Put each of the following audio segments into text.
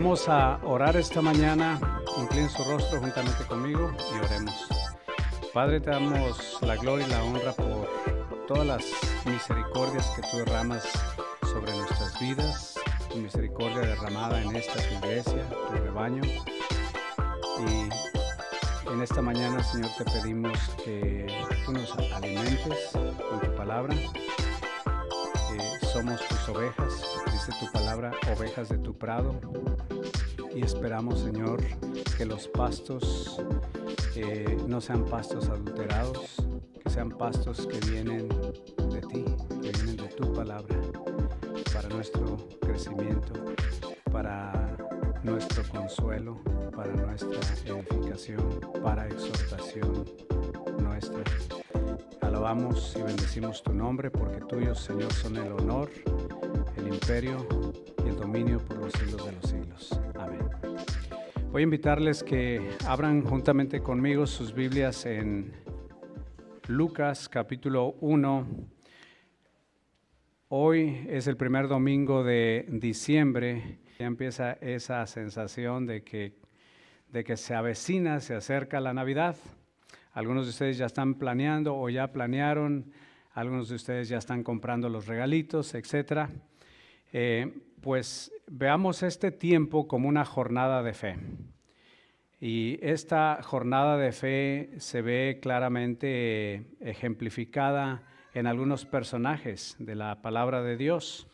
Vamos a orar esta mañana. Inclinen su rostro juntamente conmigo y oremos. Padre, te damos la gloria y la honra por todas las misericordias que tú derramas sobre nuestras vidas, tu misericordia derramada en esta tu iglesia, tu rebaño. Y en esta mañana, Señor, te pedimos que tú nos alimentes con tu palabra. Somos tus ovejas, dice tu palabra, ovejas de tu prado. Y esperamos, Señor, que los pastos no sean pastos adulterados, que sean pastos que vienen de ti, que vienen de tu palabra, para nuestro crecimiento, para nuestro consuelo, para nuestra edificación, para exhortación nuestra. Alabamos y bendecimos tu nombre, porque tuyos, Señor, son el honor, el imperio y el dominio por los siglos de los siglos. Amén. Voy a invitarles que abran juntamente conmigo sus Biblias en Lucas capítulo 1. Hoy es el primer domingo de diciembre. Ya empieza esa sensación de que se avecina, se acerca la Navidad. Algunos de ustedes ya están planeando o ya planearon, algunos de ustedes ya están comprando los regalitos, etc. Pues veamos este tiempo como una jornada de fe. Y esta jornada de fe se ve claramente ejemplificada en algunos personajes de la palabra de Dios.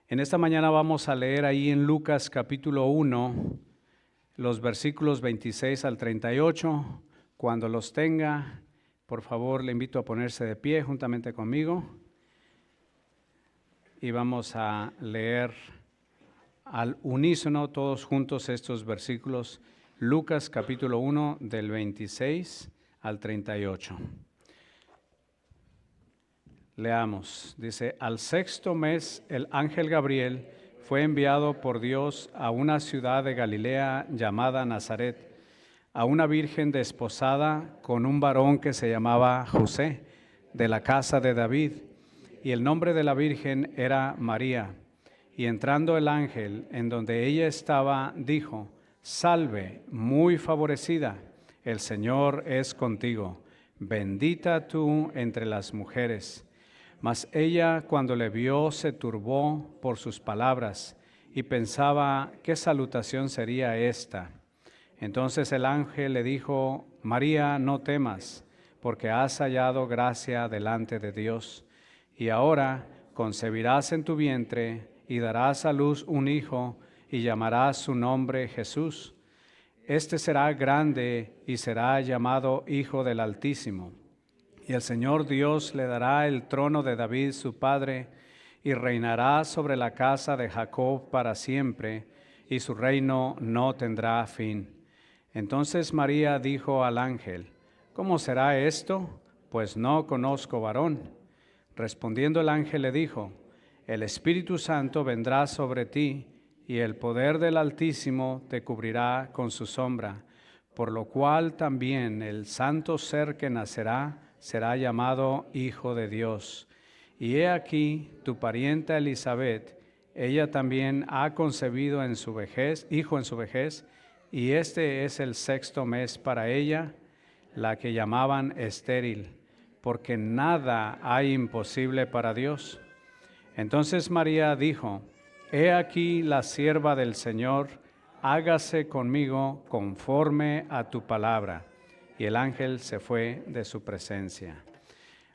En esta mañana vamos a leer ahí en Lucas capítulo 1, los versículos 26 al 38. Cuando los tenga, por favor, le invito a ponerse de pie juntamente conmigo. Y vamos a leer al unísono todos juntos estos versículos. Lucas capítulo 1 del 26 al 38. Leamos, dice: al sexto mes el ángel Gabriel fue enviado por Dios a una ciudad de Galilea llamada Nazaret, a una virgen desposada con un varón que se llamaba José, de la casa de David, y el nombre de la virgen era María. Y entrando el ángel en donde ella estaba, dijo: salve, muy favorecida, el Señor es contigo, bendita tú entre las mujeres. Mas ella, cuando le vio, se turbó por sus palabras y pensaba qué salutación sería esta. Entonces el ángel le dijo: María, no temas, porque has hallado gracia delante de Dios. Y ahora concebirás en tu vientre y darás a luz un hijo y llamarás su nombre Jesús. Este será grande y será llamado Hijo del Altísimo. Y el Señor Dios le dará el trono de David su padre, y reinará sobre la casa de Jacob para siempre, y su reino no tendrá fin. Entonces María dijo al ángel: ¿cómo será esto? Pues no conozco varón. Respondiendo el ángel le dijo: el Espíritu Santo vendrá sobre ti, y el poder del Altísimo te cubrirá con su sombra, por lo cual también el santo ser que nacerá será llamado Hijo de Dios. Y he aquí tu parienta Elisabet, ella también ha concebido hijo en su vejez, y este es el sexto mes para ella, la que llamaban estéril, porque nada hay imposible para Dios. Entonces María dijo: he aquí la sierva del Señor, hágase conmigo conforme a tu palabra. Y el ángel se fue de su presencia.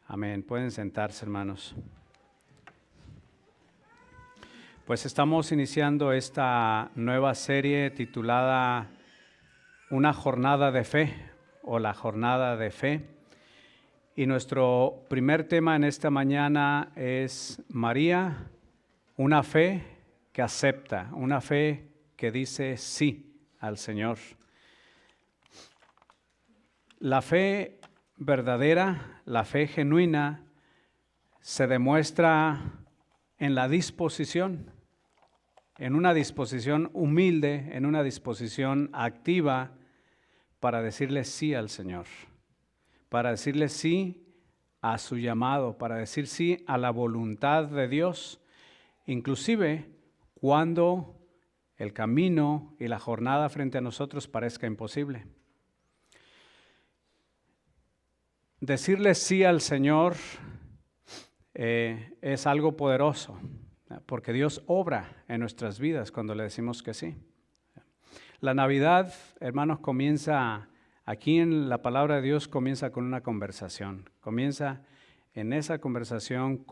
Amén. Pueden sentarse, hermanos. Pues estamos iniciando esta nueva serie titulada Una jornada de fe, o la jornada de fe. Y nuestro primer tema en esta mañana es María, una fe que acepta, una fe que dice sí al Señor. La fe verdadera, la fe genuina, se demuestra en la disposición, en una disposición humilde, en una disposición activa para decirle sí al Señor, para decirle sí a su llamado, para decir sí a la voluntad de Dios, inclusive cuando el camino y la jornada frente a nosotros parezca imposible. Decirle sí al Señor es algo poderoso, porque Dios obra en nuestras vidas cuando le decimos que sí. La Navidad, hermanos, comienza, aquí en la palabra de Dios comienza con una conversación. Comienza en esa conversación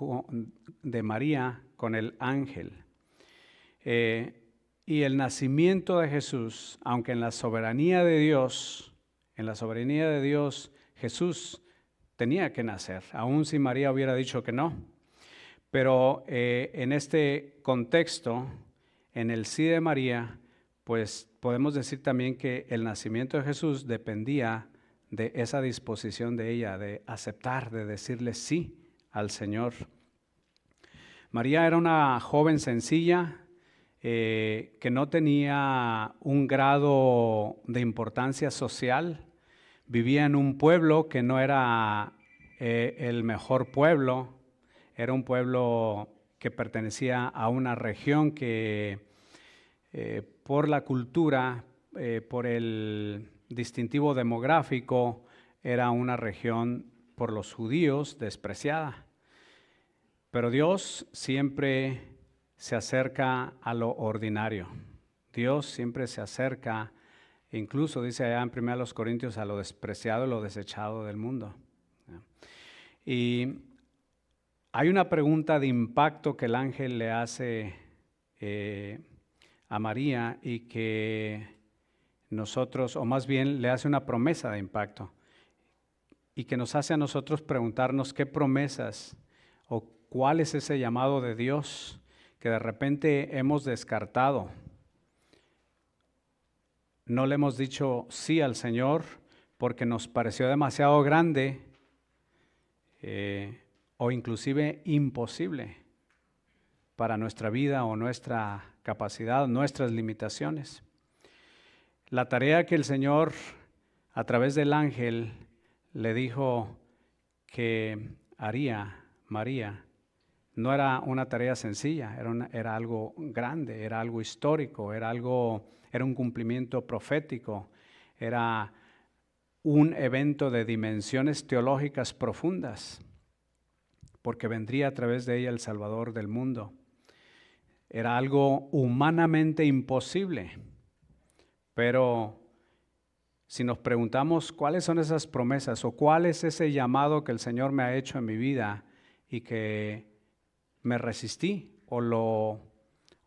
de María con el ángel. Y el nacimiento de Jesús, aunque en la soberanía de Dios, Jesús tenía que nacer, aun si María hubiera dicho que no. Pero en este contexto, en el sí de María, pues podemos decir también que el nacimiento de Jesús dependía de esa disposición de ella, de aceptar, de decirle sí al Señor. María era una joven sencilla que no tenía un grado de importancia social. Vivía en un pueblo que no era el mejor pueblo, era un pueblo que pertenecía a una región que por la cultura, por el distintivo demográfico, era una región por los judíos despreciada. Pero Dios siempre se acerca a lo ordinario. Dios siempre se acerca, incluso dice allá en 1 Corintios, a lo despreciado y lo desechado del mundo. Y hay una pregunta de impacto que el ángel le hace a María y que nosotros, o más bien le hace una promesa de impacto y que nos hace a nosotros preguntarnos qué promesas o cuál es ese llamado de Dios que de repente hemos descartado. No le hemos dicho sí al Señor porque nos pareció demasiado grande o inclusive imposible para nuestra vida o nuestra capacidad, nuestras limitaciones. La tarea que el Señor a través del ángel le dijo que haría María no era una tarea sencilla, era algo grande, era algo histórico, era un cumplimiento profético, era un evento de dimensiones teológicas profundas, porque vendría a través de ella el Salvador del mundo. Era algo humanamente imposible, pero si nos preguntamos cuáles son esas promesas o cuál es ese llamado que el Señor me ha hecho en mi vida y que me resistí o lo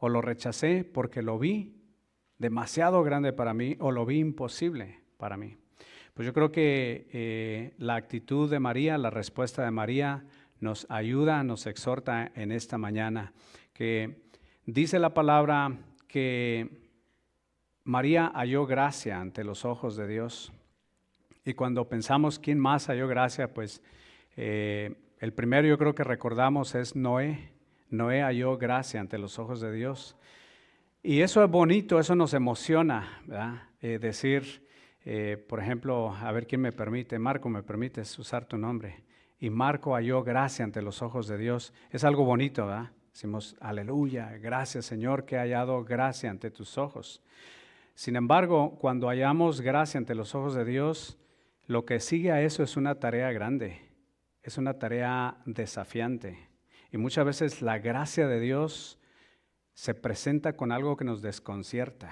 rechacé porque lo vi demasiado grande para mí o lo vi imposible para mí. Pues yo creo que la actitud de María, la respuesta de María nos ayuda, nos exhorta en esta mañana, que dice la palabra que María halló gracia ante los ojos de Dios. Y cuando pensamos quién más halló gracia, pues el primero yo creo que recordamos es Noé. Noé halló gracia ante los ojos de Dios. Y eso es bonito, eso nos emociona, ¿verdad? Decir, por ejemplo, a ver quién me permite, Marco, ¿me permites usar tu nombre? Y Marco halló gracia ante los ojos de Dios. Es algo bonito, ¿verdad? Decimos, aleluya, gracias Señor que he hallado gracia ante tus ojos. Sin embargo, cuando hallamos gracia ante los ojos de Dios, lo que sigue a eso es una tarea grande, es una tarea desafiante. Y muchas veces la gracia de Dios se presenta con algo que nos desconcierta,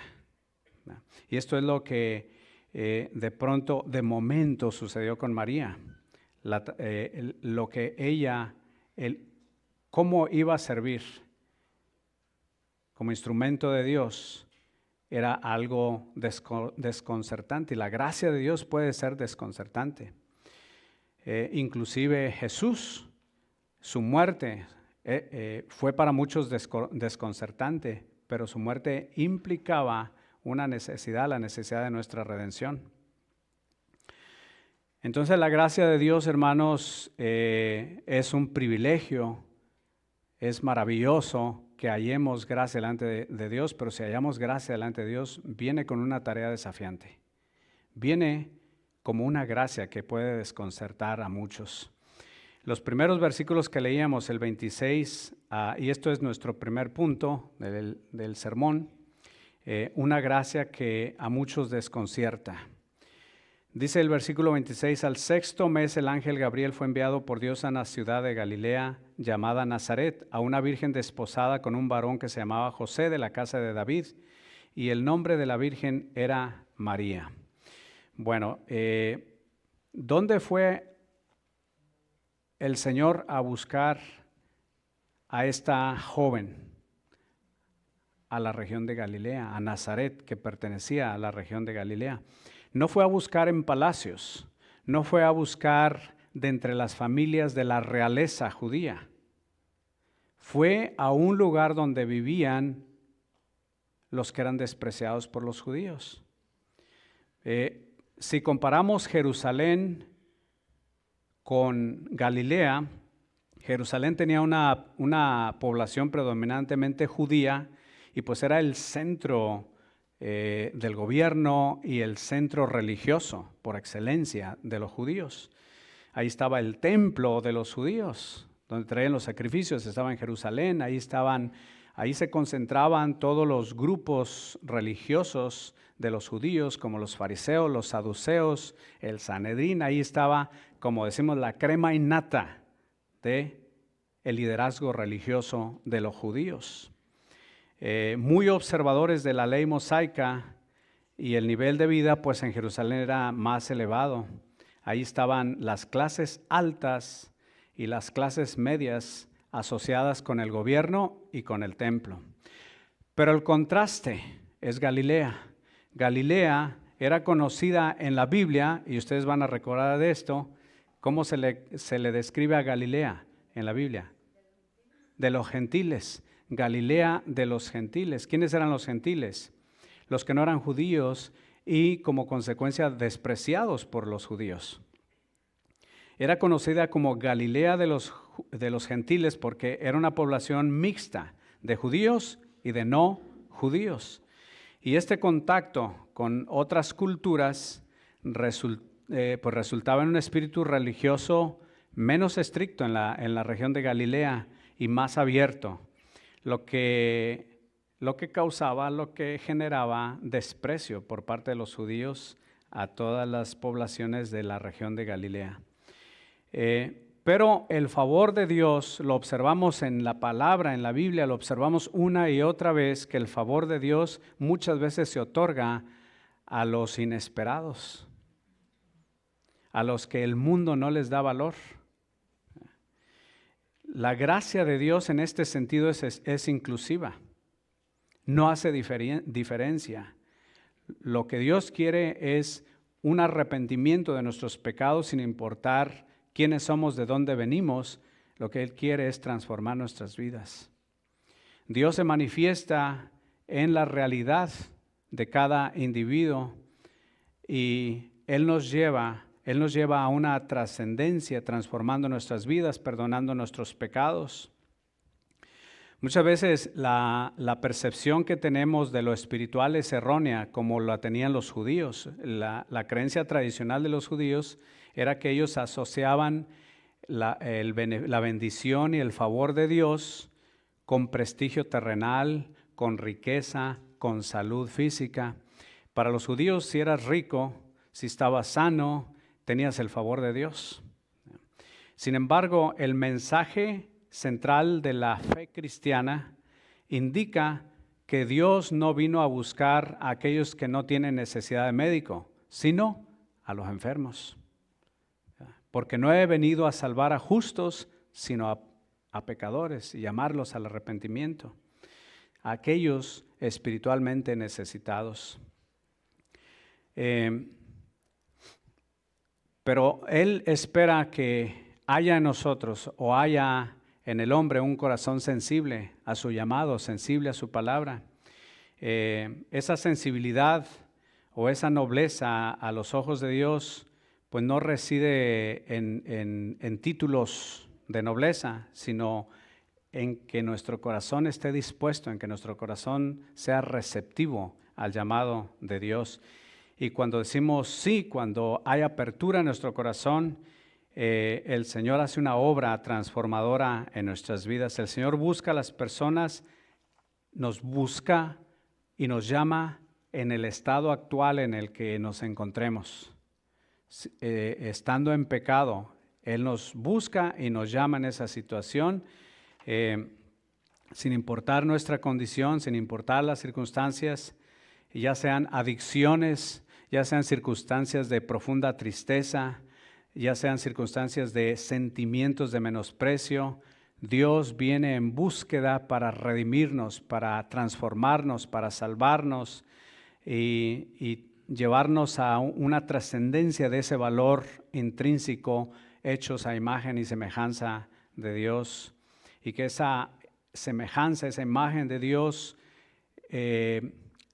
¿no? Y esto es lo que de pronto, de momento, sucedió con María. Lo que ella, cómo iba a servir como instrumento de Dios, era algo desconcertante. Y la gracia de Dios puede ser desconcertante. Inclusive Jesús, su muerte fue para muchos desconcertante, pero su muerte implicaba una necesidad, la necesidad de nuestra redención. Entonces la gracia de Dios, hermanos, es un privilegio, es maravilloso que hallemos gracia delante de Dios, pero si hallamos gracia delante de Dios, viene con una tarea desafiante. Viene como una gracia que puede desconcertar a muchos. Los primeros versículos que leíamos, el 26, y esto es nuestro primer punto del sermón, una gracia que a muchos desconcierta. Dice el versículo 26, al sexto mes el ángel Gabriel fue enviado por Dios a una ciudad de Galilea llamada Nazaret, a una virgen desposada con un varón que se llamaba José de la casa de David, y el nombre de la virgen era María. Bueno, ¿dónde fue el Señor a buscar a esta joven? A la región de Galilea, a Nazaret, que pertenecía a la región de Galilea. No fue a buscar en palacios, no fue a buscar de entre las familias de la realeza judía. Fue a un lugar donde vivían los que eran despreciados por los judíos. Si comparamos Jerusalén con Galilea, Jerusalén tenía una población predominantemente judía y pues era el centro del gobierno y el centro religioso por excelencia de los judíos. Ahí estaba el templo de los judíos, donde traían los sacrificios, estaba en Jerusalén, ahí se concentraban todos los grupos religiosos de los judíos, como los fariseos, los saduceos, el Sanedrín, ahí estaba, como decimos, la crema innata de el liderazgo religioso de los judíos. Muy observadores de la ley mosaica, y el nivel de vida pues en Jerusalén era más elevado. Ahí estaban las clases altas y las clases medias asociadas con el gobierno y con el templo. Pero el contraste es Galilea. Galilea era conocida en la Biblia, y ustedes van a recordar de esto, ¿cómo se le describe a Galilea en la Biblia? De los gentiles. Galilea de los gentiles. ¿Quiénes eran los gentiles? Los que no eran judíos y como consecuencia despreciados por los judíos. Era conocida como Galilea de los gentiles porque era una población mixta de judíos y de no judíos. Y este contacto con otras culturas pues resultaba en un espíritu religioso menos estricto en la región de Galilea y más abierto. Lo que causaba, lo que generaba desprecio por parte de los judíos a todas las poblaciones de la región de Galilea. Pero el favor de Dios lo observamos en la palabra, en la Biblia, lo observamos una y otra vez, que el favor de Dios muchas veces se otorga a los inesperados, a los que el mundo no les da valor. La gracia de Dios en este sentido es inclusiva, no hace diferencia. Lo que Dios quiere es un arrepentimiento de nuestros pecados sin importar quiénes somos, de dónde venimos. Lo que Él quiere es transformar nuestras vidas. Dios se manifiesta en la realidad de cada individuo y Él nos lleva a una trascendencia, transformando nuestras vidas, perdonando nuestros pecados. Muchas veces la percepción que tenemos de lo espiritual es errónea, como la tenían los judíos. La creencia tradicional de los judíos era que ellos asociaban la bendición y el favor de Dios con prestigio terrenal, con riqueza, con salud física. Para los judíos, si eras rico, si estabas sano, tenías el favor de Dios. Sin embargo, el mensaje central de la fe cristiana indica que Dios no vino a buscar a aquellos que no tienen necesidad de médico, sino a los enfermos. Porque no he venido a salvar a justos, sino a pecadores y llamarlos al arrepentimiento, a aquellos espiritualmente necesitados. Pero Él espera que haya en nosotros o haya en el hombre un corazón sensible a su llamado, sensible a su palabra. Esa sensibilidad o esa nobleza a los ojos de Dios pues no reside en títulos de nobleza, sino en que nuestro corazón esté dispuesto, en que nuestro corazón sea receptivo al llamado de Dios. Y cuando decimos sí, cuando hay apertura en nuestro corazón, el Señor hace una obra transformadora en nuestras vidas. El Señor busca a las personas, nos busca y nos llama en el estado actual en el que nos encontremos. Estando en pecado, Él nos busca y nos llama en esa situación, sin importar nuestra condición, sin importar las circunstancias, ya sean adicciones, ya sean circunstancias de profunda tristeza, ya sean circunstancias de sentimientos de menosprecio. Dios viene en búsqueda para redimirnos, para transformarnos, para salvarnos y llevarnos a una trascendencia de ese valor intrínseco, hechos a imagen y semejanza de Dios, y que esa semejanza, esa imagen de Dios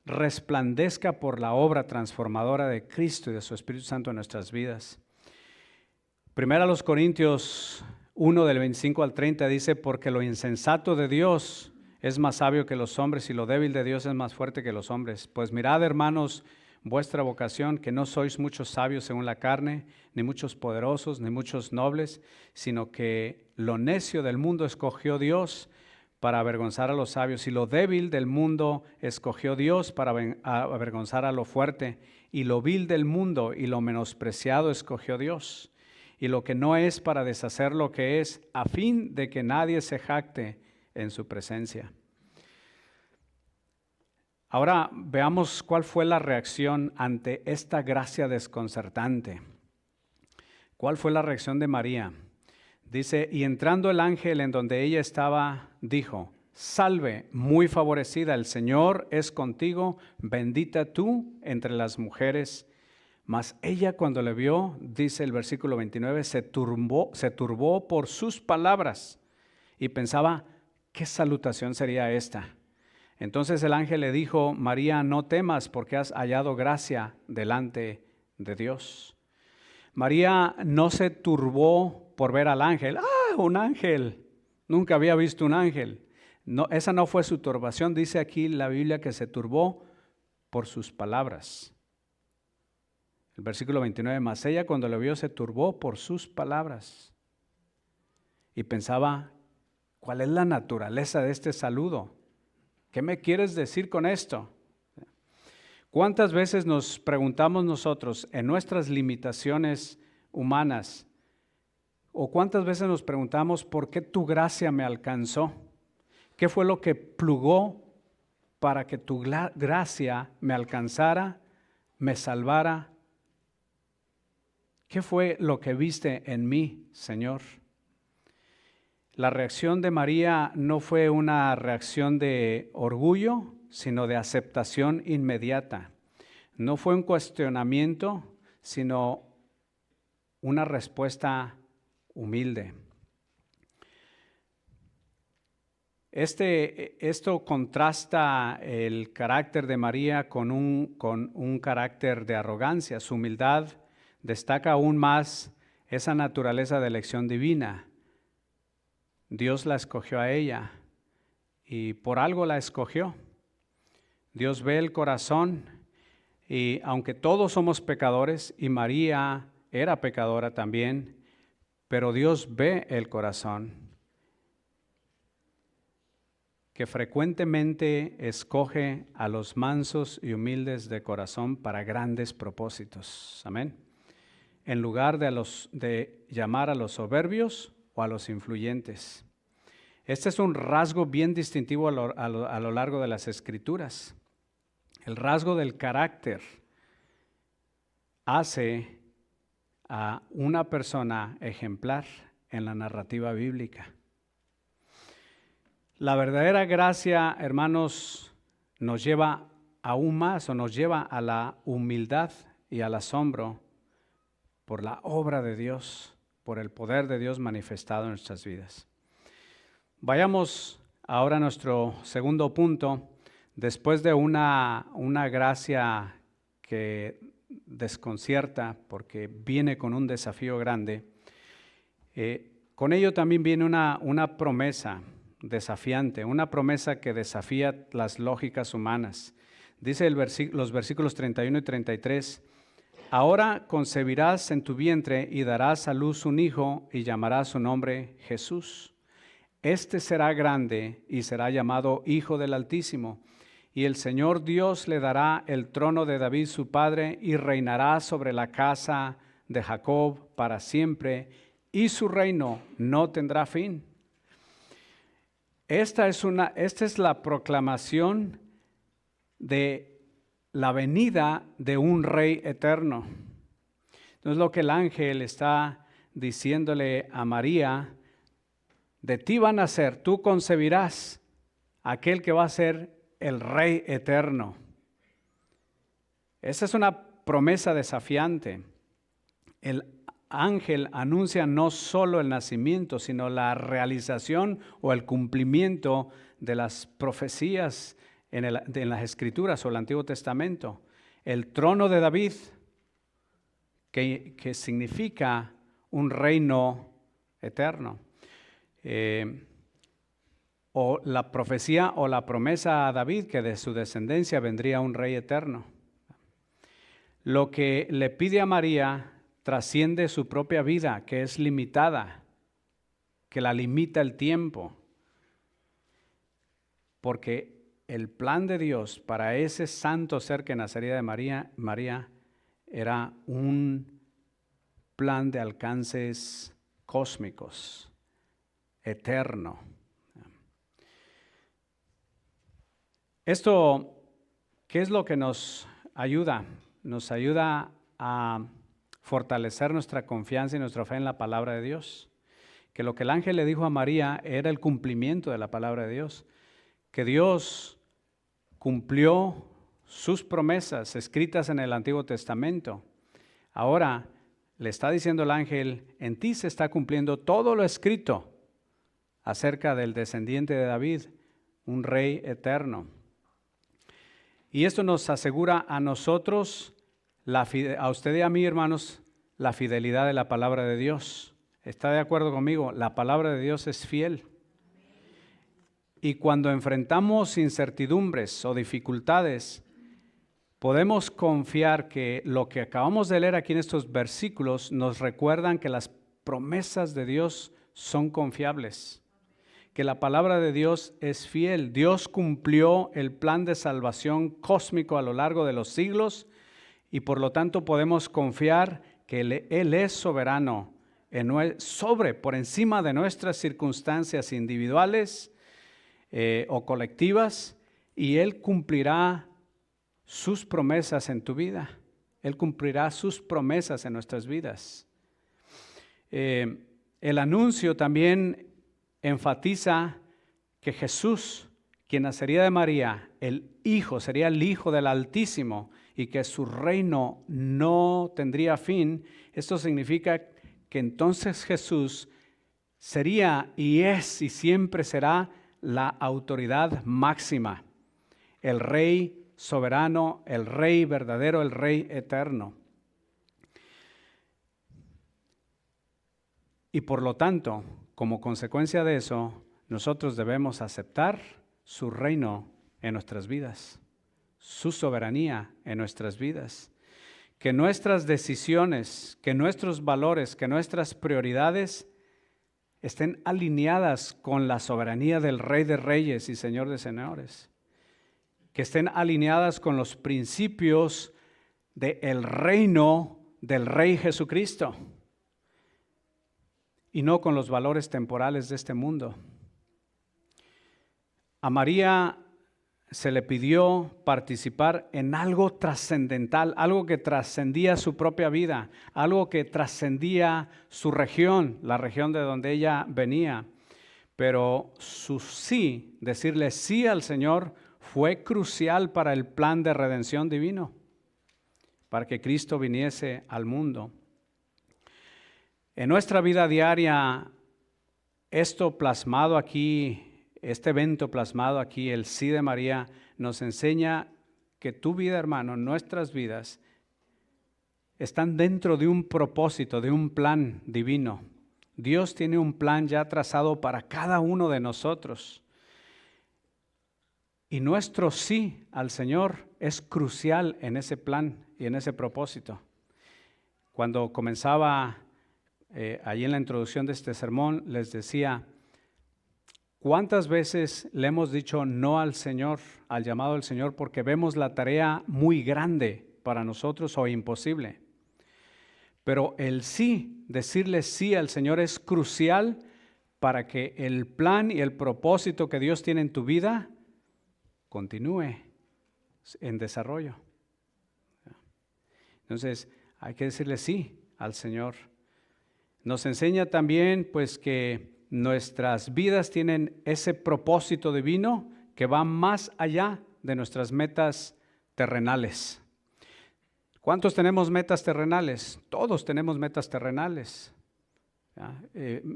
resplandezca por la obra transformadora de Cristo y de su Espíritu Santo en nuestras vidas. Primero a los Corintios 1 del 25 al 30 dice, porque lo insensato de Dios es más sabio que los hombres y lo débil de Dios es más fuerte que los hombres. Pues mirad, hermanos, vuestra vocación, que no sois muchos sabios según la carne, ni muchos poderosos, ni muchos nobles, sino que lo necio del mundo escogió Dios para avergonzar a los sabios, y lo débil del mundo escogió Dios para avergonzar a lo fuerte, y lo vil del mundo y lo menospreciado escogió Dios, y lo que no es para deshacer lo que es, a fin de que nadie se jacte en su presencia. Ahora veamos cuál fue la reacción ante esta gracia desconcertante. ¿Cuál fue la reacción de María? Dice, y entrando el ángel en donde ella estaba, dijo, salve, muy favorecida, el Señor es contigo, bendita tú entre las mujeres. Mas ella cuando le vio, dice el versículo 29, se turbó por sus palabras y pensaba, ¿qué salutación sería esta? Entonces el ángel le dijo, María, no temas porque has hallado gracia delante de Dios. María no se turbó por ver al ángel. ¡Ah, un ángel! Nunca había visto un ángel. No, esa no fue su turbación. Dice aquí la Biblia que se turbó por sus palabras. El versículo 29, mas ella cuando lo vio se turbó por sus palabras y pensaba, ¿cuál es la naturaleza de este saludo? ¿Qué me quieres decir con esto? ¿Cuántas veces nos preguntamos nosotros en nuestras limitaciones humanas, o cuántas veces nos preguntamos por qué tu gracia me alcanzó? ¿Qué fue lo que plugó para que tu gracia me alcanzara, me salvara? ¿Qué fue lo que viste en mí, Señor? La reacción de María no fue una reacción de orgullo, sino de aceptación inmediata. No fue un cuestionamiento, sino una respuesta humilde. Esto contrasta el carácter de María con un carácter de arrogancia. Su humildad destaca aún más esa naturaleza de elección divina. Dios la escogió a ella y por algo la escogió. Dios ve el corazón y aunque todos somos pecadores y María era pecadora también, pero Dios ve el corazón, que frecuentemente escoge a los mansos y humildes de corazón para grandes propósitos. Amén. En lugar de llamar a los soberbios o a los influyentes. Este es un rasgo bien distintivo a lo largo de las Escrituras. El rasgo del carácter hace a una persona ejemplar en la narrativa bíblica. La verdadera gracia, hermanos, nos lleva aún más o nos lleva a la humildad y al asombro por la obra de Dios, por el poder de Dios manifestado en nuestras vidas. Vayamos ahora a nuestro segundo punto. Después de una gracia que desconcierta porque viene con un desafío grande, con ello también viene una promesa desafiante, una promesa que desafía las lógicas humanas. Dice los versículos 31 y 33, ahora concebirás en tu vientre y darás a luz un hijo y llamarás su nombre Jesús. Este será grande y será llamado Hijo del Altísimo, y el Señor Dios le dará el trono de David su padre, y reinará sobre la casa de Jacob para siempre, y su reino no tendrá fin. Esta es la proclamación de la venida de un rey eterno. Entonces lo que el ángel está diciéndole a María, de ti va a nacer, tú concebirás aquel que va a ser el rey eterno. Esa es una promesa desafiante. El ángel anuncia no solo el nacimiento, sino la realización o el cumplimiento de las profecías en las Escrituras o el Antiguo Testamento. El trono de David, que significa un reino eterno. O la profecía o la promesa a David que de su descendencia vendría un rey eterno. Lo que le pide a María trasciende su propia vida, que es limitada, que la limita el tiempo. Porque el plan de Dios para ese santo ser que nacería de María era un plan de alcances cósmicos, eterno. Esto, ¿qué es lo que nos ayuda? Nos ayuda a fortalecer nuestra confianza y nuestra fe en la palabra de Dios. Que lo que el ángel le dijo a María era el cumplimiento de la palabra de Dios. Que Dios cumplió sus promesas escritas en el Antiguo Testamento. Ahora le está diciendo el ángel, en ti se está cumpliendo todo lo escrito acerca del descendiente de David, un rey eterno. Y esto nos asegura a nosotros, a usted y a mí, hermanos, la fidelidad de la palabra de Dios. ¿Está de acuerdo conmigo? La palabra de Dios es fiel. Y cuando enfrentamos incertidumbres o dificultades, podemos confiar que lo que acabamos de leer aquí en estos versículos nos recuerdan que las promesas de Dios son confiables, que la palabra de Dios es fiel. Dios cumplió el plan de salvación cósmico a lo largo de los siglos y por lo tanto podemos confiar que Él es soberano por encima de nuestras circunstancias individuales o colectivas, y Él cumplirá sus promesas en tu vida. Él cumplirá sus promesas en nuestras vidas. El anuncio también enfatiza que Jesús, quien nacería de María, sería el Hijo del Altísimo, y que su reino no tendría fin. Esto significa que entonces Jesús sería y es y siempre será la autoridad máxima, el Rey soberano, el Rey verdadero, el Rey eterno. Y por lo tanto, como consecuencia de eso, nosotros debemos aceptar su reino en nuestras vidas, su soberanía en nuestras vidas. Que nuestras decisiones, que nuestros valores, que nuestras prioridades estén alineadas con la soberanía del Rey de Reyes y Señor de Señores. Que estén alineadas con los principios del reino del Rey Jesucristo y no con los valores temporales de este mundo. A María se le pidió participar en algo trascendental, algo que trascendía su propia vida, algo que trascendía su región, la región de donde ella venía. Pero su sí, decirle sí al Señor, fue crucial para el plan de redención divino, para que Cristo viniese al mundo. En nuestra vida diaria, esto plasmado aquí, este evento plasmado aquí, el sí de María, nos enseña que tu vida, hermano, nuestras vidas, están dentro de un propósito, de un plan divino. Dios tiene un plan ya trazado para cada uno de nosotros. Y nuestro sí al Señor es crucial en ese plan y en ese propósito. Cuando comenzaba allí en la introducción de este sermón, les decía, ¿Cuántas veces le hemos dicho no al Señor, al llamado del Señor, porque vemos la tarea muy grande para nosotros o imposible? Pero el sí, decirle sí al Señor es crucial para que el plan y el propósito que Dios tiene en tu vida continúe en desarrollo. Entonces, hay que decirle sí al Señor. Nos enseña también, pues, que nuestras vidas tienen ese propósito divino que va más allá de nuestras metas terrenales. ¿Cuántos tenemos metas terrenales? Todos tenemos metas terrenales.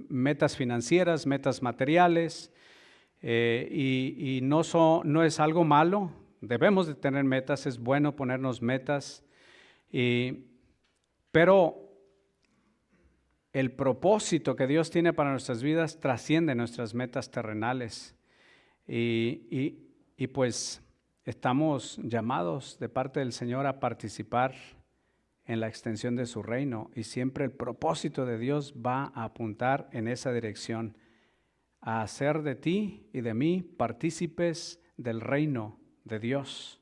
Metas financieras, metas materiales, y no es algo malo. Debemos de tener metas, es bueno ponernos metas, pero el propósito que Dios tiene para nuestras vidas trasciende nuestras metas terrenales, y pues estamos llamados de parte del Señor a participar en la extensión de su reino, y siempre el propósito de Dios va a apuntar en esa dirección, a hacer de ti y de mí partícipes del reino de Dios,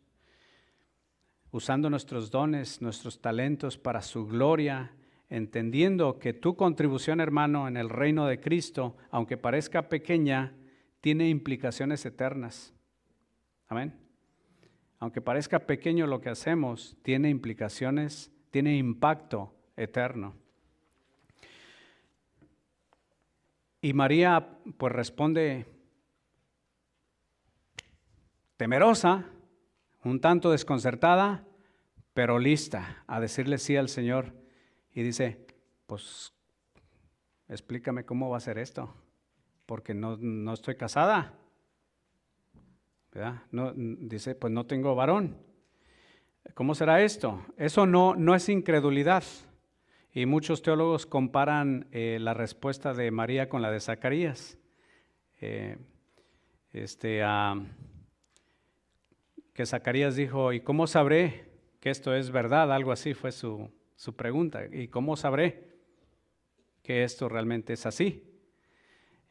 usando nuestros dones, nuestros talentos para su gloria, entendiendo que tu contribución, hermano, en el reino de Cristo, aunque parezca pequeña, tiene implicaciones eternas. Amén. Aunque parezca pequeño lo que hacemos, tiene implicaciones, tiene impacto eterno. Y María pues responde temerosa, un tanto desconcertada, pero lista a decirle sí al Señor. Y dice, pues explícame cómo va a ser esto, porque no estoy casada, ¿verdad? No, dice, pues no tengo varón. ¿Cómo será esto? Eso no es incredulidad. Y muchos teólogos comparan la respuesta de María con la de Zacarías. Que Zacarías dijo, ¿y cómo sabré que esto es verdad? Algo así fue su pregunta. ¿Y cómo sabré que esto realmente es así?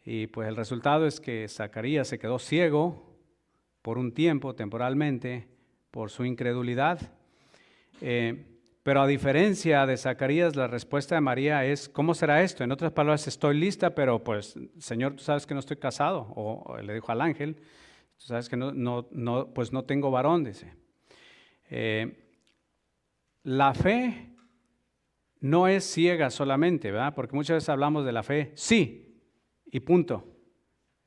Y pues el resultado es que Zacarías se quedó ciego por un tiempo, temporalmente, por su incredulidad. Pero a diferencia de Zacarías, la respuesta de María es, ¿cómo será esto? En otras palabras, estoy lista, pero pues, Señor, tú sabes que no estoy casado. O le dijo al ángel, tú sabes que pues no tengo varón, dice. La fe no es ciega solamente, ¿verdad? Porque muchas veces hablamos de la fe, sí, y punto.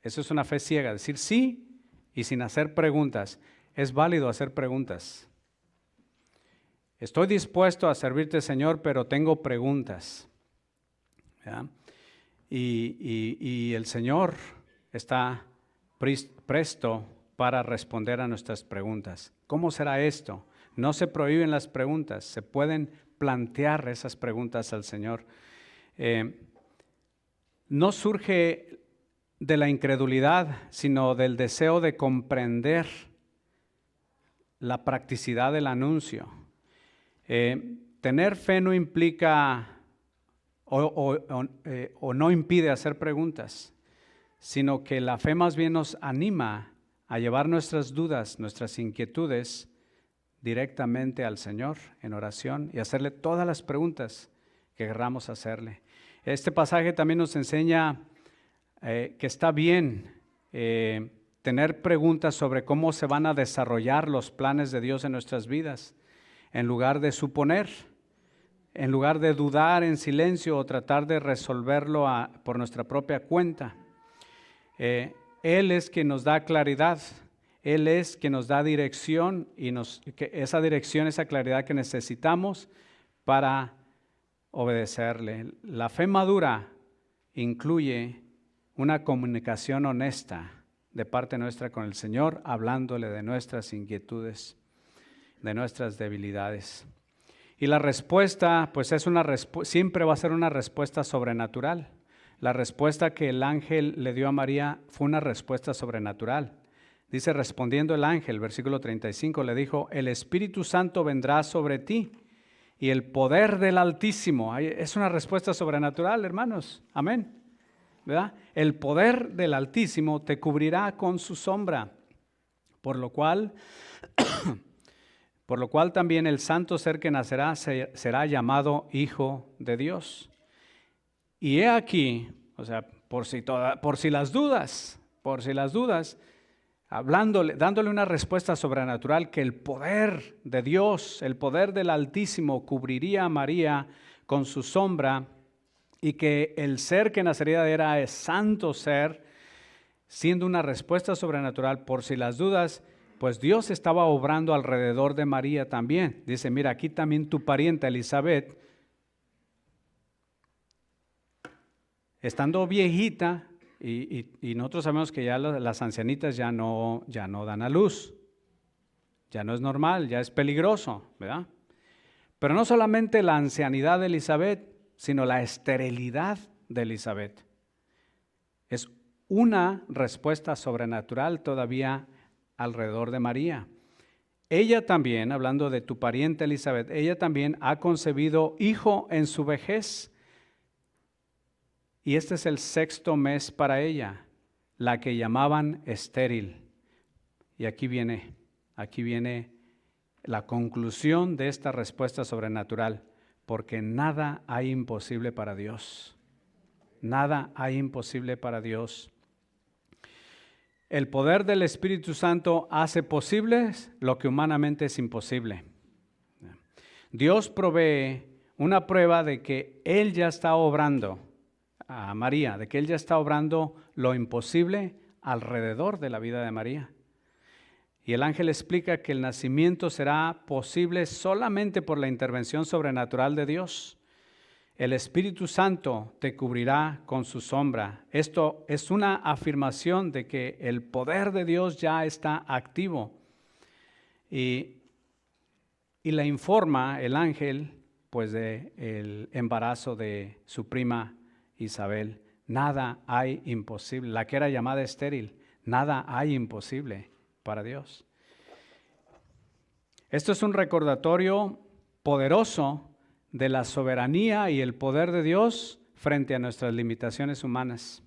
Eso es una fe ciega, decir sí y sin hacer preguntas. Es válido hacer preguntas. Estoy dispuesto a servirte, Señor, pero tengo preguntas. ¿Ya? Y el Señor está presto para responder a nuestras preguntas. ¿Cómo será esto? No se prohíben las preguntas, se pueden plantear esas preguntas al Señor. No surge de la incredulidad, sino del deseo de comprender la practicidad del anuncio. Tener fe no implica o no impide hacer preguntas, sino que la fe más bien nos anima a llevar nuestras dudas, nuestras inquietudes directamente al Señor en oración y hacerle todas las preguntas que querramos hacerle. Este pasaje también nos enseña que está bien tener preguntas sobre cómo se van a desarrollar los planes de Dios en nuestras vidas, en lugar de suponer, en lugar de dudar en silencio o tratar de resolverlo por nuestra propia cuenta. Él es quien nos da claridad, Él es quien nos da dirección y esa dirección, esa claridad que necesitamos para obedecerle. La fe madura incluye una comunicación honesta de parte nuestra con el Señor, hablándole de nuestras inquietudes, de nuestras debilidades. Y la respuesta, pues siempre va a ser una respuesta sobrenatural. La respuesta que el ángel le dio a María fue una respuesta sobrenatural. Dice, respondiendo el ángel, versículo 35, le dijo, el Espíritu Santo vendrá sobre ti y el poder del Altísimo. Es una respuesta sobrenatural, hermanos. Amén. ¿verdad? El poder del Altísimo te cubrirá con su sombra, por lo cual también el santo ser que nacerá será llamado Hijo de Dios. Y he aquí, o sea, por si las dudas, dándole una respuesta sobrenatural, que el poder de Dios, el poder del Altísimo cubriría a María con su sombra, y que el ser que nacería era el santo ser, siendo una respuesta sobrenatural. Por si las dudas, pues Dios estaba obrando alrededor de María también. Dice, mira, aquí también tu parienta Elizabeth, estando viejita, y nosotros sabemos que ya las ancianitas ya no dan a luz, ya no es normal, ya es peligroso, ¿verdad? Pero no solamente la ancianidad de Elizabeth, sino la esterilidad de Elizabeth. Es una respuesta sobrenatural todavía alrededor de María. Ella también, hablando de tu pariente Elizabeth, ella también ha concebido hijo en su vejez. Y este es el 6º mes para ella, la que llamaban estéril. Y aquí viene la conclusión de esta respuesta sobrenatural, porque nada hay imposible para Dios. Nada hay imposible para Dios. El poder del Espíritu Santo hace posible lo que humanamente es imposible. Dios provee una prueba de que Él ya está obrando a María, de que Él ya está obrando lo imposible alrededor de la vida de María. Y el ángel explica que el nacimiento será posible solamente por la intervención sobrenatural de Dios. El Espíritu Santo te cubrirá con su sombra. Esto es una afirmación de que el poder de Dios ya está activo. Y la informa el ángel, pues, del embarazo de su prima Isabel. Nada hay imposible. La que era llamada estéril, nada hay imposible para Dios. Esto es un recordatorio poderoso de la soberanía y el poder de Dios frente a nuestras limitaciones humanas.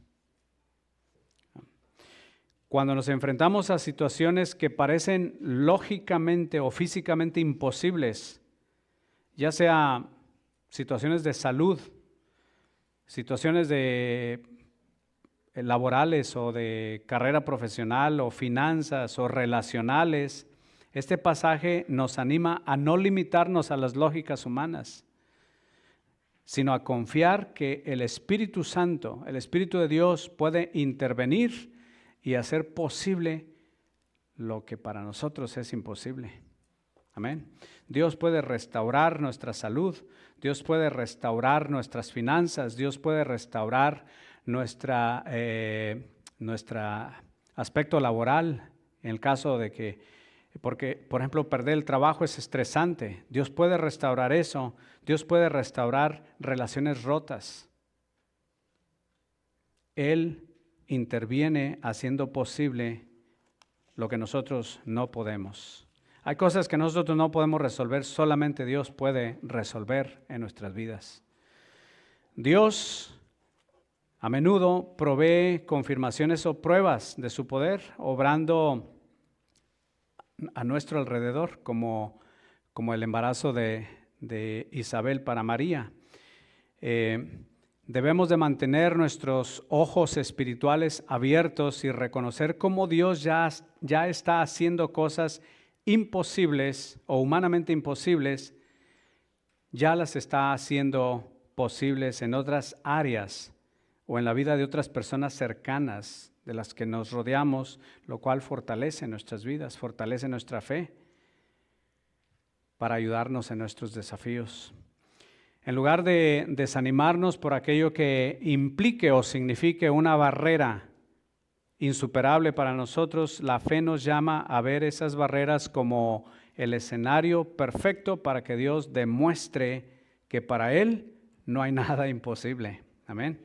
Cuando nos enfrentamos a situaciones que parecen lógicamente o físicamente imposibles, ya sea situaciones de salud, situaciones laborales o de carrera profesional o finanzas o relacionales, este pasaje nos anima a no limitarnos a las lógicas humanas, sino a confiar que el Espíritu Santo, el Espíritu de Dios, puede intervenir y hacer posible lo que para nosotros es imposible. Amén. Dios puede restaurar nuestra salud, Dios puede restaurar nuestras finanzas, Dios puede restaurar nuestra aspecto laboral, en el caso de que, porque, por ejemplo, perder el trabajo es estresante. Dios puede restaurar eso. Dios puede restaurar relaciones rotas. Él interviene haciendo posible lo que nosotros no podemos. Hay cosas que nosotros no podemos resolver, solamente Dios puede resolver en nuestras vidas. Dios a menudo provee confirmaciones o pruebas de su poder, obrando a nuestro alrededor, como el embarazo de Isabel para María. Debemos de mantener nuestros ojos espirituales abiertos y reconocer cómo Dios ya está haciendo cosas imposibles o humanamente imposibles, ya las está haciendo posibles en otras áreas o en la vida de otras personas cercanas de las que nos rodeamos, lo cual fortalece nuestras vidas, fortalece nuestra fe para ayudarnos en nuestros desafíos. En lugar de desanimarnos por aquello que implique o signifique una barrera insuperable para nosotros, la fe nos llama a ver esas barreras como el escenario perfecto para que Dios demuestre que para Él no hay nada imposible. Amén.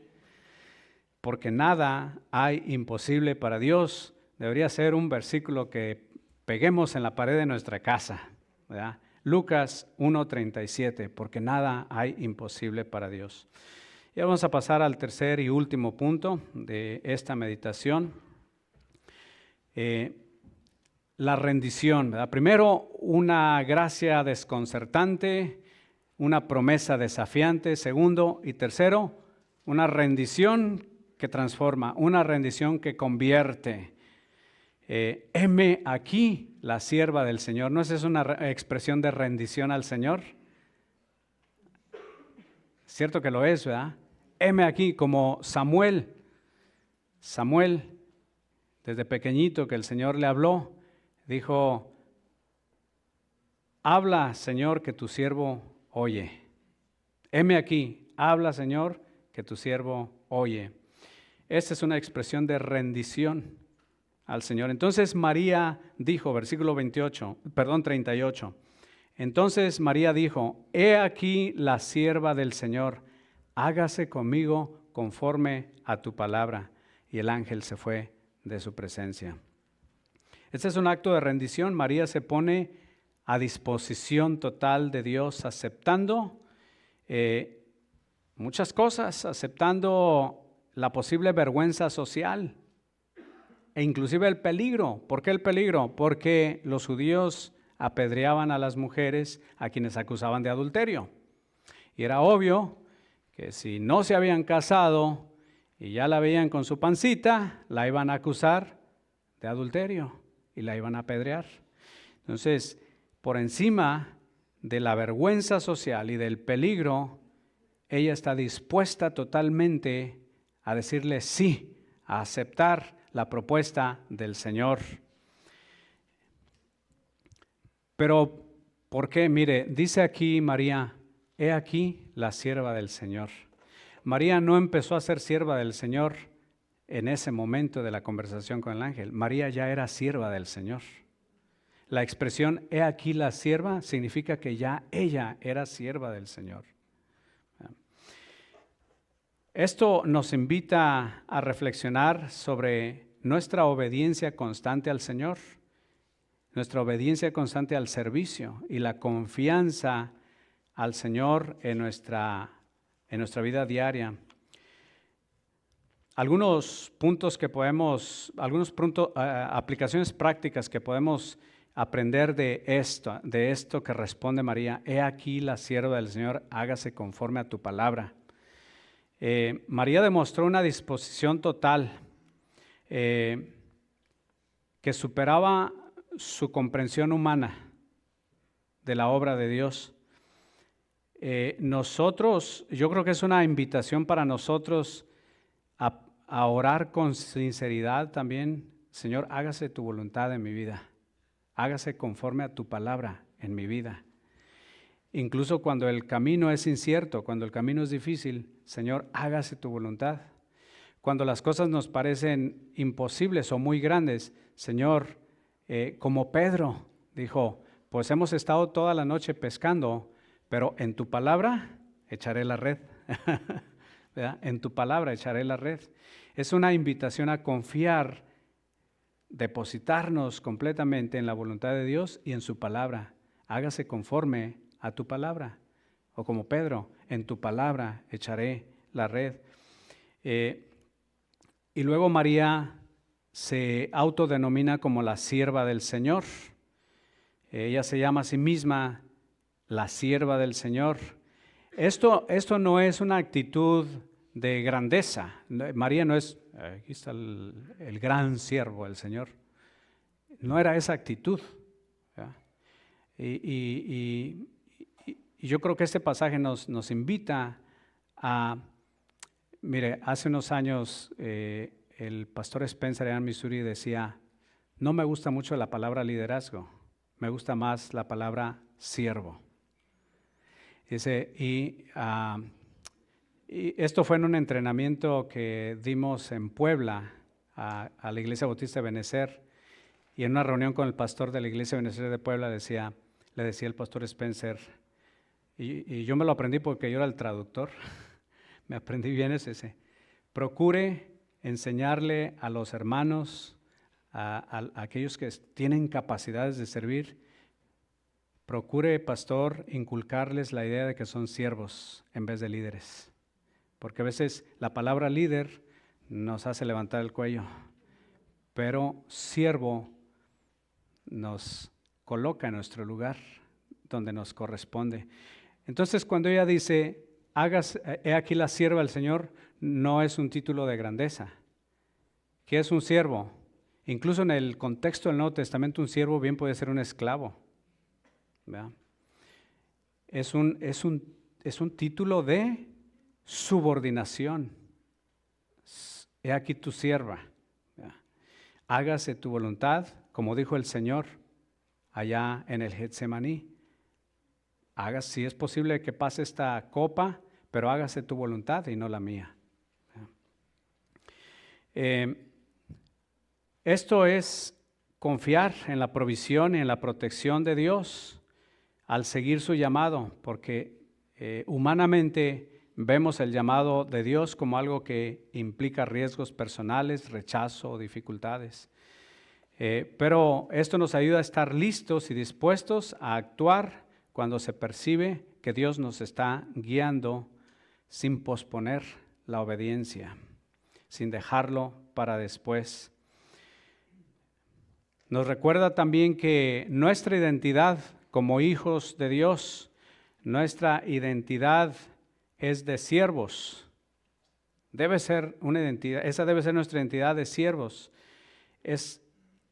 Porque nada hay imposible para Dios. Debería ser un versículo que peguemos en la pared de nuestra casa, ¿verdad? Lucas 1:37, porque nada hay imposible para Dios. Ya vamos a pasar al tercer y último punto de esta meditación. La rendición, ¿verdad? Primero, una gracia desconcertante, una promesa desafiante. Segundo y tercero, una rendición que transforma, una rendición que convierte. Heme aquí la sierva del Señor. ¿No es eso una expresión de rendición al Señor? Cierto que lo es, ¿verdad? Heme aquí, como Samuel, desde pequeñito que el Señor le habló, dijo, habla, Señor, que tu siervo oye. Heme aquí, habla, Señor, que tu siervo oye. Esta es una expresión de rendición al Señor. Entonces María dijo, versículo 38, entonces María dijo, he aquí la sierva del Señor, hágase conmigo conforme a tu palabra. Y el ángel se fue de su presencia. Este es un acto de rendición. María se pone a disposición total de Dios, aceptando muchas cosas, aceptando la posible vergüenza social e inclusive el peligro. ¿Por qué el peligro? Porque los judíos apedreaban a las mujeres a quienes acusaban de adulterio. Y era obvio que si no se habían casado y ya la veían con su pancita, la iban a acusar de adulterio y la iban a apedrear. Entonces, por encima de la vergüenza social y del peligro, ella está dispuesta totalmente a decirle sí, a aceptar la propuesta del Señor. Pero, ¿por qué? Mire, dice aquí María, he aquí la sierva del Señor. María no empezó a ser sierva del Señor en ese momento de la conversación con el ángel. María ya era sierva del Señor. La expresión, he aquí la sierva, significa que ya ella era sierva del Señor. Esto nos invita a reflexionar sobre nuestra obediencia constante al Señor, nuestra obediencia constante al servicio y la confianza al Señor en nuestra vida diaria. Algunos puntos que podemos, aplicaciones prácticas que podemos aprender de esto que responde María, he aquí la sierva del Señor, hágase conforme a tu palabra. María demostró una disposición total que superaba su comprensión humana de la obra de Dios. Yo creo que es una invitación para nosotros a orar con sinceridad también. Señor, hágase tu voluntad en mi vida, hágase conforme a tu palabra en mi vida. Incluso cuando el camino es incierto, cuando el camino es difícil, Señor, hágase tu voluntad. Cuando las cosas nos parecen imposibles o muy grandes, Señor, como Pedro dijo, pues hemos estado toda la noche pescando, pero en tu palabra echaré la red. ¿Verdad? En tu palabra echaré la red. Es una invitación a confiar, depositarnos completamente en la voluntad de Dios y en su palabra. Hágase conforme a tu palabra. O como Pedro, en tu palabra echaré la red. Y luego María se autodenomina como la sierva del Señor. Ella se llama a sí misma la sierva del Señor. Esto no es una actitud de grandeza. María no es, aquí está el gran siervo del Señor. No era esa actitud. Y yo creo que este pasaje nos invita a, mire, hace unos años el pastor Spencer en Missouri decía, no me gusta mucho la palabra liderazgo, me gusta más la palabra siervo. Dice, y esto fue en un entrenamiento que dimos en Puebla a la Iglesia Bautista de Benecer, y en una reunión con el pastor de la Iglesia de Benecer de Puebla le decía el pastor Spencer, y yo me lo aprendí porque yo era el traductor, me aprendí bien ese, procure enseñarle a los hermanos, a aquellos que tienen capacidades de servir, procure, pastor, inculcarles la idea de que son siervos en vez de líderes. porque a veces la palabra líder nos hace levantar el cuello, pero siervo nos coloca en nuestro lugar donde nos corresponde. Entonces, cuando ella dice, he aquí la sierva del Señor, no es un título de grandeza. ¿Qué es un siervo? Incluso en el contexto del Nuevo Testamento, un siervo bien puede ser un esclavo, ¿verdad? Es un título de subordinación. He aquí tu sierva, ¿verdad? Hágase tu voluntad, como dijo el Señor allá en el Getsemaní. Si es posible que pase esta copa, pero hágase tu voluntad y no la mía. Esto es confiar en la provisión y en la protección de Dios al seguir su llamado, porque humanamente vemos el llamado de Dios como algo que implica riesgos personales, rechazo o dificultades. Pero esto nos ayuda a estar listos y dispuestos a actuar cuando se percibe que Dios nos está guiando sin posponer la obediencia, sin dejarlo para después. Nos recuerda también que nuestra identidad como hijos de Dios, nuestra identidad es de siervos. Debe ser una identidad, esa debe ser nuestra identidad de siervos.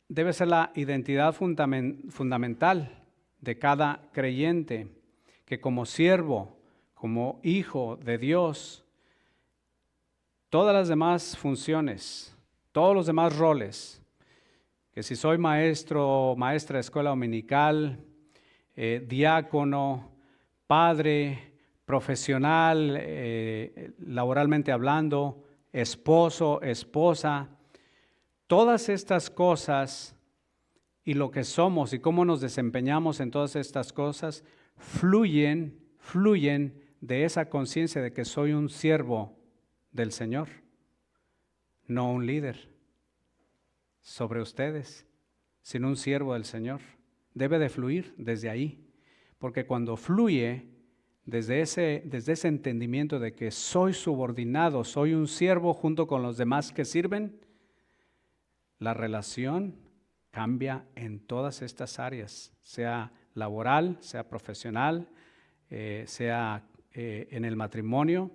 Debe ser la identidad fundamental de cada creyente, que como siervo, como hijo de Dios, todas las demás funciones, todos los demás roles, que si soy maestro o maestra de escuela dominical, diácono, padre, profesional, laboralmente hablando, esposo, esposa, todas estas cosas y lo que somos y cómo nos desempeñamos en todas estas cosas fluyen de esa conciencia de que soy un siervo del Señor, no un líder sobre ustedes, sino un siervo del Señor. Debe de fluir desde ahí, porque cuando fluye desde ese entendimiento de que soy subordinado, soy un siervo junto con los demás que sirven, la relación cambia en todas estas áreas, sea laboral, sea profesional, sea en el matrimonio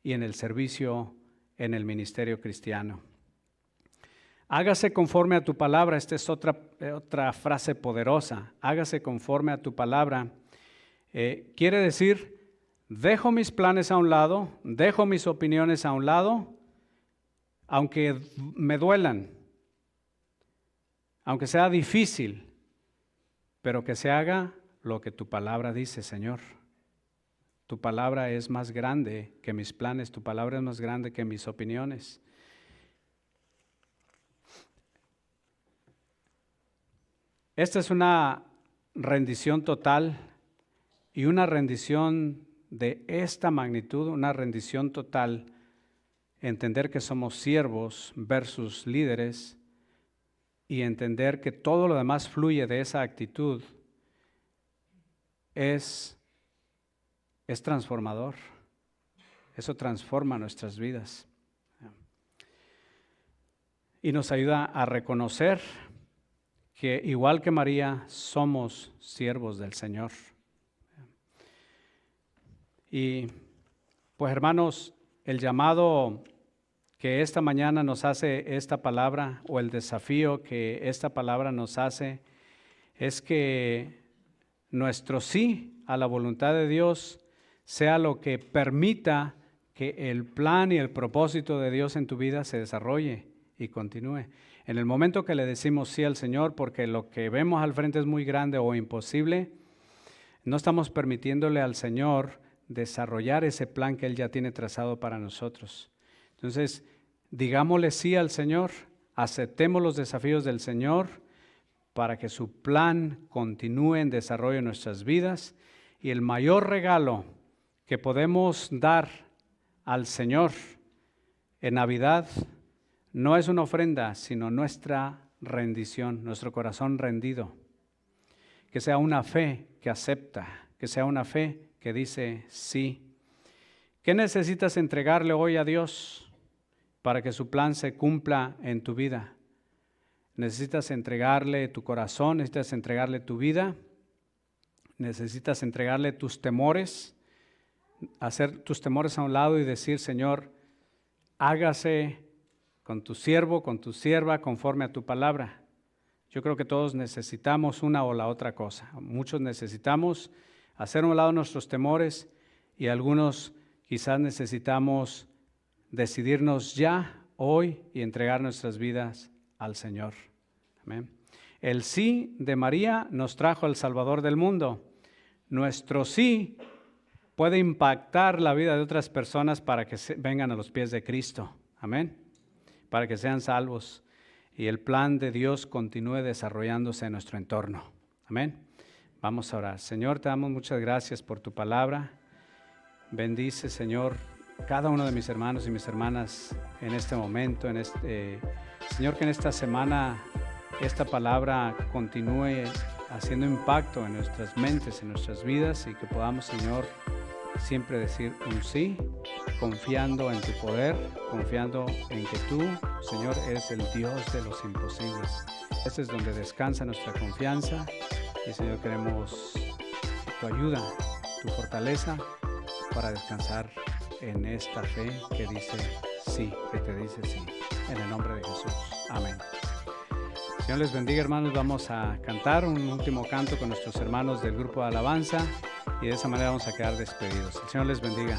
y en el servicio en el ministerio cristiano. Hágase conforme a tu palabra. Esta es otra frase poderosa. Hágase conforme a tu palabra. Quiere decir, dejo mis planes a un lado, dejo mis opiniones a un lado, aunque me duelan, aunque sea difícil, pero que se haga lo que tu palabra dice, Señor. Tu palabra es más grande que mis planes, tu palabra es más grande que mis opiniones. Esta es una rendición total y una rendición de esta magnitud, una rendición total, entender que somos siervos versus líderes y entender que todo lo demás fluye de esa actitud es transformador. Eso transforma nuestras vidas y nos ayuda a reconocer que igual que María somos siervos del Señor. Y pues hermanos, el llamado que esta mañana nos hace esta palabra, o el desafío que esta palabra nos hace, es que nuestro sí a la voluntad de Dios sea lo que permita que el plan y el propósito de Dios en tu vida se desarrolle y continúe. En el momento que le decimos sí al Señor, porque lo que vemos al frente es muy grande o imposible, no estamos permitiéndole al Señor desarrollar ese plan que Él ya tiene trazado para nosotros. Entonces, digámosle sí al Señor, aceptemos los desafíos del Señor para que su plan continúe en desarrollo en nuestras vidas. Y el mayor regalo que podemos dar al Señor en Navidad no es una ofrenda, sino nuestra rendición, nuestro corazón rendido. Que sea una fe que acepta, que sea una fe que dice sí. ¿Qué necesitas entregarle hoy a Dios para que su plan se cumpla en tu vida? Necesitas entregarle tu corazón, necesitas entregarle tu vida, necesitas entregarle tus temores, hacer tus temores a un lado y decir, Señor, hágase con tu siervo, con tu sierva, conforme a tu palabra. Yo creo que todos necesitamos una o la otra cosa. Muchos necesitamos hacer a un lado nuestros temores y algunos quizás necesitamos decidirnos ya, hoy, y entregar nuestras vidas al Señor. Amén. El sí de María nos trajo al Salvador del mundo. Nuestro sí puede impactar la vida de otras personas para que vengan a los pies de Cristo. Amén. Para que sean salvos y el plan de Dios continúe desarrollándose en nuestro entorno. Amén. Vamos a orar. Señor, te damos muchas gracias por tu palabra. Bendice, Señor, cada uno de mis hermanos y mis hermanas en este momento, Señor, que en esta semana esta palabra continúe haciendo impacto en nuestras mentes, en nuestras vidas, y que podamos, Señor, siempre decir un sí, confiando en tu poder, confiando en que tú, Señor, eres el Dios de los imposibles. Este es donde descansa nuestra confianza y, Señor, queremos tu ayuda, tu fortaleza para descansar en esta fe que dice sí, que te dice sí. En el nombre de Jesús. Amén. Señor les bendiga, hermanos. Vamos a cantar un último canto con nuestros hermanos del grupo de alabanza y de esa manera vamos a quedar despedidos. El Señor les bendiga.